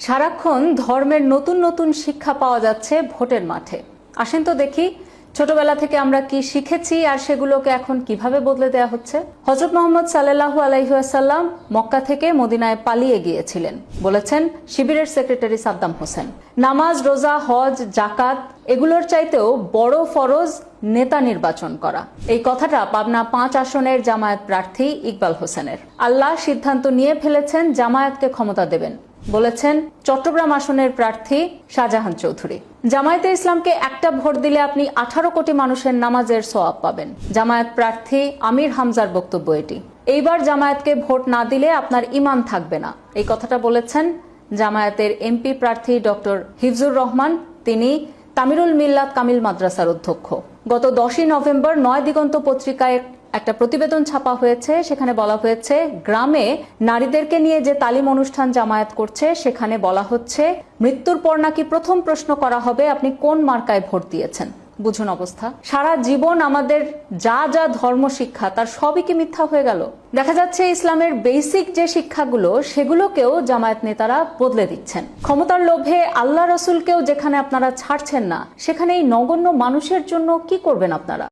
সারাক্ষণ ধর্মের নতুন নতুন শিক্ষা পাওয়া যাচ্ছে ভোটের মাঠে। আসেন তো দেখি ছোটবেলা থেকে আমরা কি শিখেছি আর সেগুলোকে এখন কিভাবে বদলে দেওয়া হচ্ছে। হযরত মুহাম্মদ সাল্লাল্লাহু আলাইহি ওয়াসাল্লাম মক্কা থেকে মদিনায় পালিয়ে গিয়েছিলেন, বলেছেন শিবিরের সেক্রেটারি সাদ্দাম হোসেন। নামাজ, রোজা, হজ, জাকাত এগুলোর চাইতেও বড় ফরজ নেতা নির্বাচন করা। এই কথাটা পাবনা 5 আসনের জামায়াত প্রার্থী ইকবাল হোসেনের। আল্লাহ সিদ্ধান্ত নিয়ে ফেলেছেন জামায়াতকে ক্ষমতা দেবেন, বলেছেন চট্টগ্রাম আসনের প্রার্থী শাহজাহান চৌধুরী। জামায়াতে ইসলামকে একটা ভোট দিলে আপনি 18 কোটি মানুষের নামাজের সওয়াব পাবেন। জামায়াত প্রার্থী আমির হামজার বক্তব্য এটি। এইবার জামায়াতকে ভোট না দিলে আপনার ঈমান থাকবে না, এই কথাটা বলেছেন জামায়াতের এমপি প্রার্থী ডক্টর হিফজুর রহমান। তিনি তামিরুল মিল্লাত কামিল মাদ্রাসার অধ্যক্ষ। গত 10ই নভেম্বর নয় দিগন্ত পত্রিকায় একটা প্রতিবেদন ছাপা হয়েছে, সেখানে বলা হয়েছে গ্রামে নারীদেরকে নিয়ে যে তালিম অনুষ্ঠান জামায়াত করছে সেখানে বলা হচ্ছে মৃত্যুর পর নাকি প্রথম প্রশ্ন করা হবে আপনি কোন মার্কায় ভোট দিয়েছেন। বুঝুন অবস্থা। সারা জীবন আমাদের যা যা ধর্ম শিক্ষা তার সবই কি মিথ্যা হয়ে গেল? দেখা যাচ্ছে ইসলামের বেসিক যে শিক্ষাগুলো সেগুলোকেও জামায়াত নেতারা বদলে দিচ্ছেন। ক্ষমতার লোভে আল্লাহ রসুলকেও যেখানে আপনারা ছাড়ছেন না, সেখানে এই নগণ্য মানুষের জন্য কি করবেন আপনারা?